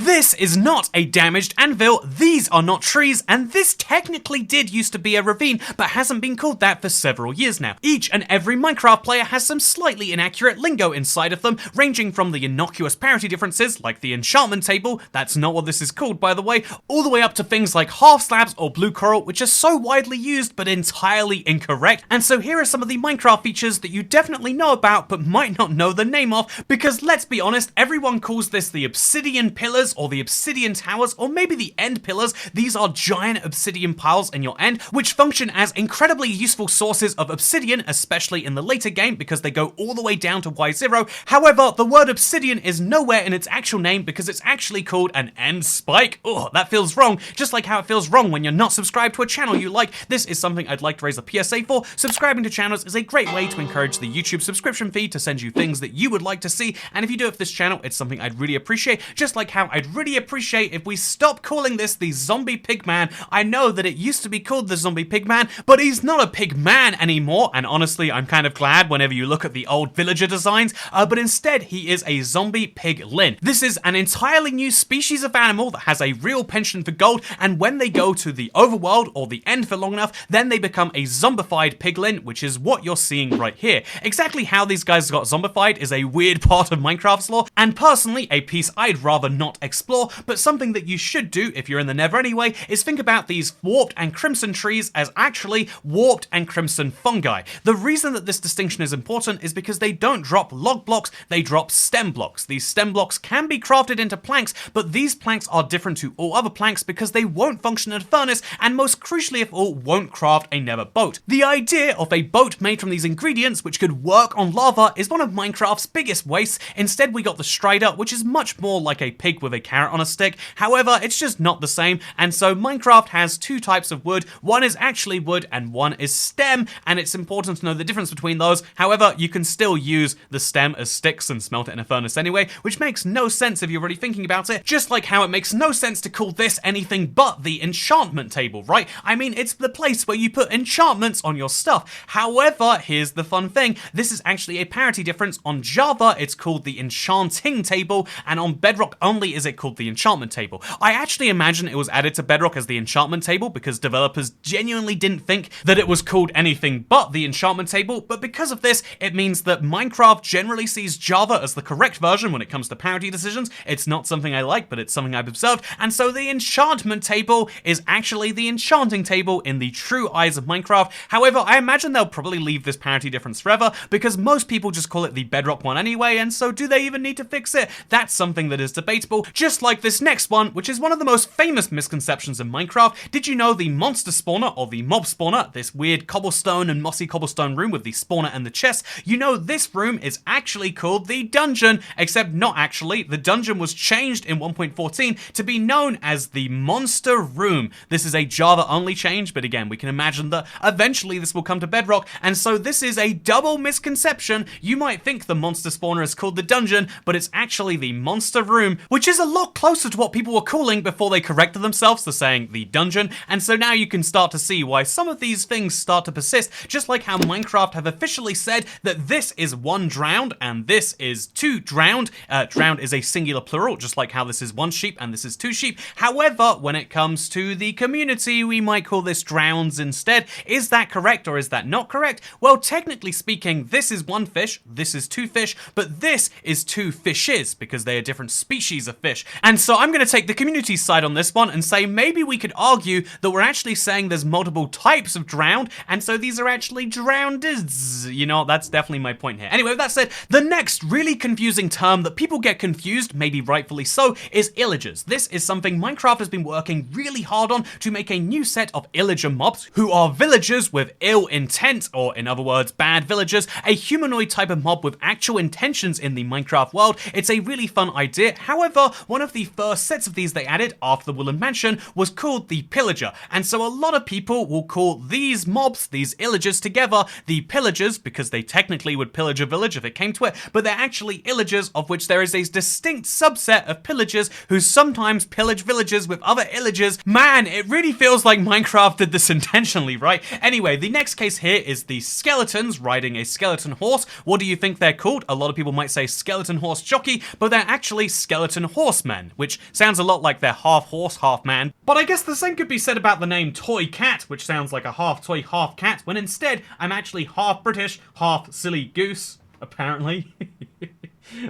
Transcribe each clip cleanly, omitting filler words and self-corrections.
This is not a damaged anvil, these are not trees, and this technically did used to be a ravine, but hasn't been called that for several years now. Each and every Minecraft player has some slightly inaccurate lingo inside of them, ranging from the innocuous parity differences, like the enchantment table, that's not what this is called by the way, all the way up to things like half slabs or blue coral, which are so widely used but entirely incorrect. And so here are some of the Minecraft features that you definitely know about but might not know the name of, because let's be honest, everyone calls this the obsidian pillars or the obsidian towers or maybe the end pillars. These are giant obsidian piles in your end, which function as incredibly useful sources of obsidian, especially in the later game because they go all the way down to Y0. However, the word obsidian is nowhere in its actual name because it's actually called an end spike. Ugh, that feels wrong, just like how it feels wrong when you're not subscribed to a channel you like. This is something I'd like to raise a PSA for. Subscribing to channels is a great way to encourage the YouTube subscription feed to send you things that you would like to see, and if you do it for this channel, it's something I'd really appreciate, just like how I'd really appreciate if we stop calling this the zombie pigman. I know that it used to be called the zombie pigman, but he's not a pigman anymore, and honestly, I'm kind of glad whenever you look at the old villager designs, but instead he is a zombie piglin. This is an entirely new species of animal that has a real penchant for gold, and when they go to the overworld or the end for long enough, then they become a zombified piglin, which is what you're seeing right here. Exactly how these guys got zombified is a weird part of Minecraft's lore, and personally a piece I'd rather not explore, but something that you should do if you're in the Nether anyway is think about these warped and crimson trees as actually warped and crimson fungi. The reason that this distinction is important is because they don't drop log blocks, they drop stem blocks. These stem blocks can be crafted into planks, but these planks are different to all other planks because they won't function in a furnace, and most crucially of all, won't craft a nether boat. The idea of a boat made from these ingredients which could work on lava is one of Minecraft's biggest wastes. Instead we got the strider, which is much more like a pig with a carrot on a stick. However, it's just not the same, and so Minecraft has two types of wood. One is actually wood and one is stem, and it's important to know the difference between those. However, you can still use the stem as sticks and smelt it in a furnace anyway, which makes no sense if you're really thinking about it, just like how it makes no sense to call this anything but the enchantment table, right? I mean, it's the place where you put enchantments on your stuff. However, here's the fun thing, this is actually a parity difference. On Java, it's called the enchanting table, and on Bedrock only is it called the enchantment table. I actually imagine it was added to Bedrock as the enchantment table because developers genuinely didn't think that it was called anything but the enchantment table, but because of this, it means that Minecraft generally sees Java as the correct version when it comes to parity decisions. It's not something I like, but it's something I've observed, and so the enchantment table is actually the enchanting table in the true eyes of Minecraft. However, I imagine they'll probably leave this parity difference forever because most people just call it the Bedrock one anyway, and so do they even need to fix it? That's something that is debatable, just like this next one, which is one of the most famous misconceptions in Minecraft. Did you know the monster spawner or the mob spawner, this weird cobblestone and mossy cobblestone room with the spawner and the chest, you know this room is actually called the dungeon, except not actually. The dungeon was changed in 1.14 to be known as the monster room. This is a Java only change, but again, we can imagine that eventually this will come to Bedrock, and so this is a double misconception. You might think the monster spawner is called the dungeon, but it's actually the monster room, which is a lot closer to what people were calling before they corrected themselves to saying the dungeon, and so now you can start to see why some of these things start to persist, just like how Minecraft have officially said that this is one drowned and this is two drowned. Drowned is a singular plural, just like how this is one sheep and this is two sheep. However, when it comes to the community, we might call this drowns instead. Is that correct or is that not correct? Well, technically speaking, this is one fish, this is two fish, but this is two fishes because they are different species of fish. And so I'm going to take the community side on this one and say maybe we could argue that we're actually saying there's multiple types of drowned, and so these are actually drowneds. You know, that's definitely my point here. Anyway, with that said, the next really confusing term that people get confused, maybe rightfully so, is illagers. This is something Minecraft has been working really hard on to make a new set of illager mobs who are villagers with ill intent, or in other words, bad villagers, a humanoid type of mob with actual intentions in the Minecraft world. It's a really fun idea. However, one of the first sets of these they added after the Woolen Mansion was called the Pillager, and so a lot of people will call these mobs, these illagers together, the pillagers, because they technically would pillage a village if it came to it, but they're actually illagers, of which there is a distinct subset of pillagers who sometimes pillage villages with other illagers. Man, it really feels like Minecraft did this intentionally, right? Anyway, the next case here is the skeletons riding a skeleton horse. What do you think they're called? A lot of people might say skeleton horse jockey, but they're actually skeleton horse horsemen, which sounds a lot like they're half horse, half man. But I guess the same could be said about the name Toy Cat, which sounds like a half toy, half cat, when instead I'm actually half British, half silly goose, apparently.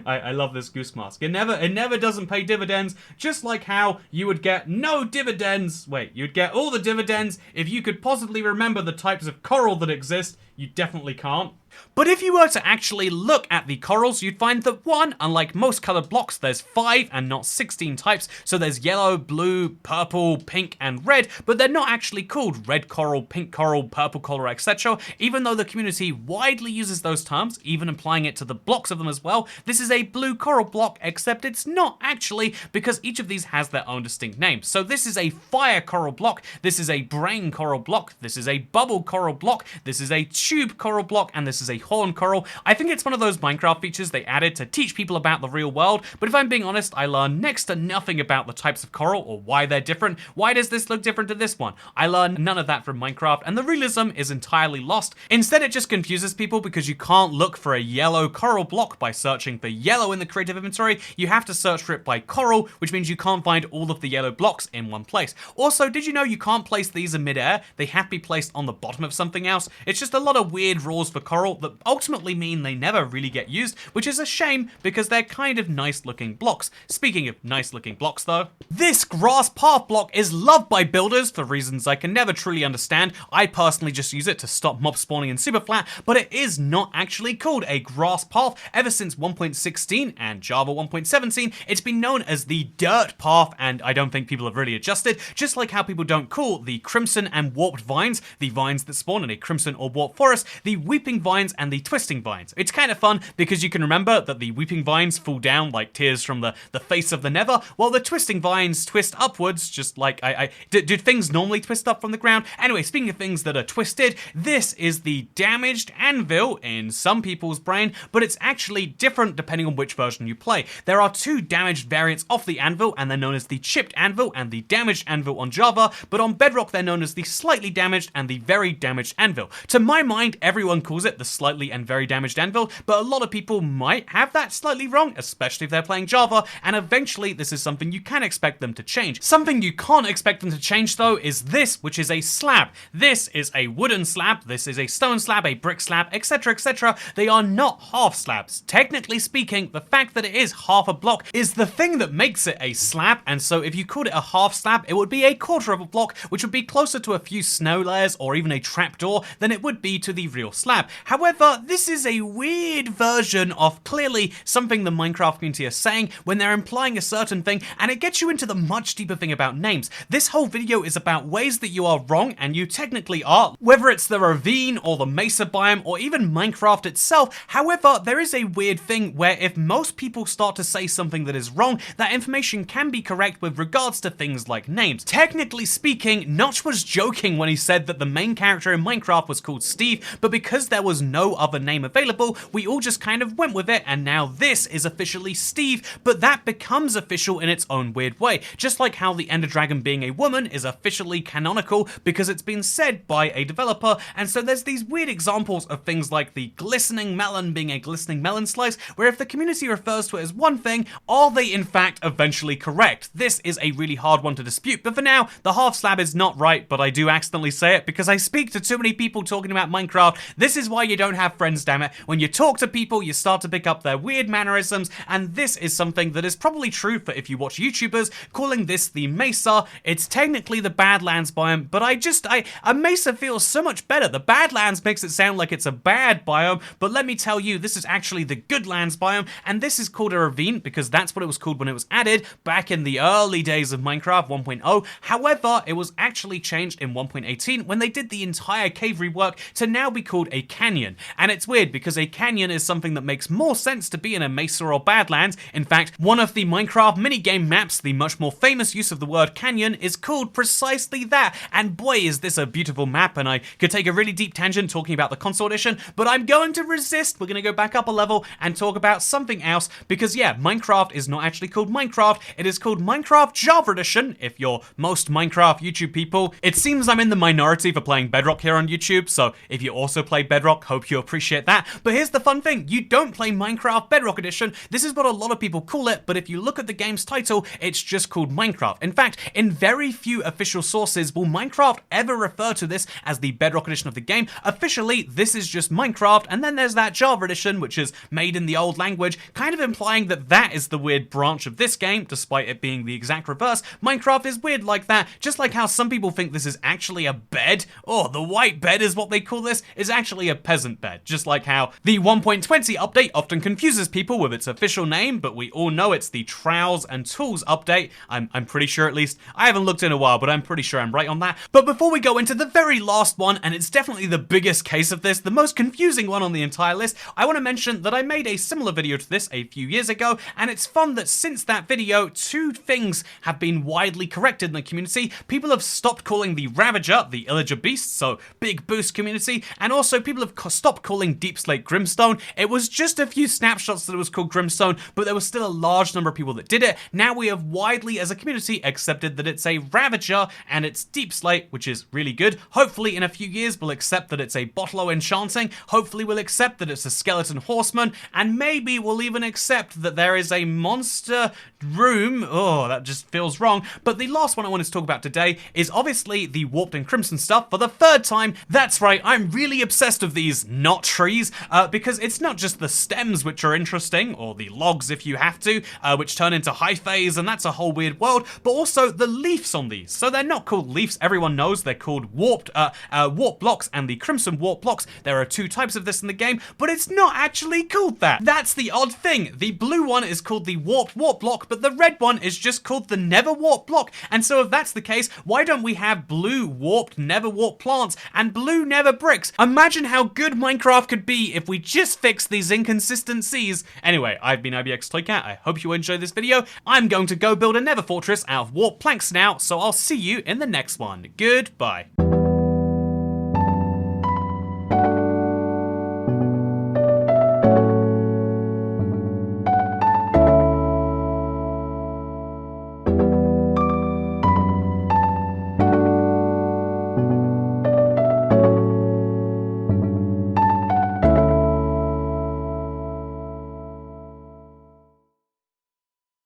I love this goose mask. It never doesn't pay dividends, just like how you would get no dividends. Wait, you'd get all the dividends if you could possibly remember the types of coral that exist. You definitely can't. But if you were to actually look at the corals, you'd find that one, unlike most colored blocks, there's 5 and not 16 types. So there's yellow, blue, purple, pink, and red, but they're not actually called red coral, pink coral, purple coral, etc. Even though the community widely uses those terms, even applying it to the blocks of them as well. This is a blue coral block, except it's not actually, because each of these has their own distinct name. So this is a fire coral block, this is a brain coral block, this is a bubble coral block, this is a tube coral block, and this is a horn coral. I think it's one of those Minecraft features they added to teach people about the real world, but if I'm being honest, I learned next to nothing about the types of coral or why they're different. Why does this look different to this one? I learned none of that from Minecraft, and the realism is entirely lost. Instead, it just confuses people because you can't look for a yellow coral block by searching for yellow in the creative inventory. You have to search for it by coral, which means you can't find all of the yellow blocks in one place. Also, did you know you can't place these in midair? They have to be placed on the bottom of something else. It's just a lot of weird rules for coral that ultimately mean they never really get used, which is a shame because they're kind of nice looking blocks. Speaking of nice looking blocks though, this grass path block is loved by builders for reasons I can never truly understand. I personally just use it to stop mob spawning in Superflat, but it is not actually called a grass path. Ever since 1.16 and Java 1.17, it's been known as the dirt path, and I don't think people have really adjusted, just like how people don't call the crimson and warped vines, the vines that spawn in a crimson or warped forest, the weeping vines and the twisting vines. It's kind of fun because you can remember that the weeping vines fall down like tears from the face of the nether, while the twisting vines twist upwards, just like did things normally twist up from the ground? Anyway, speaking of things that are twisted, this is the damaged anvil in some people's brain, but it's actually different depending on which version you play. There are 2 damaged variants of the anvil, and they're known as the chipped anvil and the damaged anvil on Java, but on Bedrock they're known as the slightly damaged and the very damaged anvil. To my mind, everyone calls it the slightly and very damaged anvil, but a lot of people might have that slightly wrong, especially if they're playing Java, and eventually this is something you can expect them to change. Something you can't expect them to change though is this, which is a slab. This is a wooden slab, this is a stone slab, a brick slab, etc, etc. They are not half slabs. Technically speaking, the fact that it is half a block is the thing that makes it a slab, and so if you called it a half slab, it would be a quarter of a block, which would be closer to a few snow layers or even a trapdoor than it would be to the real slab. However, this is a weird version of clearly something the Minecraft community are saying when they're implying a certain thing, and it gets you into the much deeper thing about names. This whole video is about ways that you are wrong, and you technically are, whether it's the ravine or the mesa biome or even Minecraft itself. However, there is a weird thing where if most people start to say something that is wrong, that information can be correct with regards to things like names. Technically speaking, Notch was joking when he said that the main character in Minecraft was called Steve, but because there was no other name available, we all just kind of went with it, and now this is officially Steve, but that becomes official in its own weird way. Just like how the Ender Dragon being a woman is officially canonical because it's been said by a developer, and so there's these weird examples of things like the glistening melon being a glistening melon slice, where if the community refers to it as one thing, are they in fact eventually correct? This is a really hard one to dispute, but for now, the half slab is not right, but I do accidentally say it because I speak to too many people talking about Minecraft. This is why you don't have friends, damn it. When you talk to people, you start to pick up their weird mannerisms, and this is something that is probably true for if you watch YouTubers calling this the Mesa. It's technically the Badlands biome, but a Mesa feels so much better. The Badlands makes it sound like it's a bad biome, but let me tell you, this is actually the Goodlands biome, and this is called a ravine because that's what it was called when it was added back in the early days of Minecraft 1.0. However, it was actually changed in 1.18 when they did the entire cave rework to now be called a canyon. And it's weird because a canyon is something that makes more sense to be in a mesa or badlands. In fact, one of the Minecraft minigame maps, the much more famous use of the word canyon, is called precisely that. And boy, is this a beautiful map, and I could take a really deep tangent talking about the console edition, but I'm going to resist. We're going to go back up a level and talk about something else because yeah, Minecraft is not actually called Minecraft, it is called Minecraft Java Edition. If you're most Minecraft YouTube people, it seems I'm in the minority for playing Bedrock here on YouTube, so if If you also play Bedrock, hope you appreciate that. But here's the fun thing, you don't play Minecraft Bedrock Edition. This is what a lot of people call it, but if you look at the game's title, it's just called Minecraft. In fact, in very few official sources will Minecraft ever refer to this as the Bedrock Edition of the game. Officially, this is just Minecraft, and then there's that Java Edition, which is made in the old language, kind of implying that that is the weird branch of this game, despite it being the exact reverse. Minecraft is weird like that, just like how some people think this is actually a bed. Oh, the white bed is what they call this, is actually a peasant bed. Just like how the 1.20 update often confuses people with its official name, but we all know it's the Trowels and Tools update. I'm pretty sure, at least. I haven't looked in a while, but I'm pretty sure I'm right on that. But before we go into the very last one, and it's definitely the biggest case of this, the most confusing one on the entire list, I want to mention that I made a similar video to this a few years ago, and it's fun that since that video, two things have been widely corrected in the community. People have stopped calling the Ravager the Illager Beast, so big boost community, and also people have stopped calling Deep Slate Grimstone. It was just a few snapshots that it was called Grimstone, but there was still a large number of people that did it. Now we have widely, as a community, accepted that it's a Ravager and it's Deep Slate, which is really good. Hopefully in a few years we'll accept that it's a Botlo Enchanting, hopefully we'll accept that it's a Skeleton Horseman, and maybe we'll even accept that there is a Monster Room. Oh, that just feels wrong. But the last one I wanted to talk about today is obviously the Warped and Crimson stuff for the third time. That's right, I'm really obsessed with these not trees, because it's not just the stems which are interesting, or the logs if you have to, which turn into hyphas, and that's a whole weird world, but also the leaves on these. So they're not called leaves, everyone knows they're called warped blocks and the crimson warp blocks. There are two types of this in the game, but it's not actually called that. That's the odd thing. The blue one is called the warped warp block, but the red one is just called the never warp block. And so if that's the case, why don't we have blue warped never warp plants and blue never bricks? Imagine how good Minecraft could be if we just fixed these inconsistencies. Anyway, I've been IBX Toycat. I hope you enjoyed this video. I'm going to go build a nether fortress out of warp planks now, so I'll see you in the next one. Goodbye.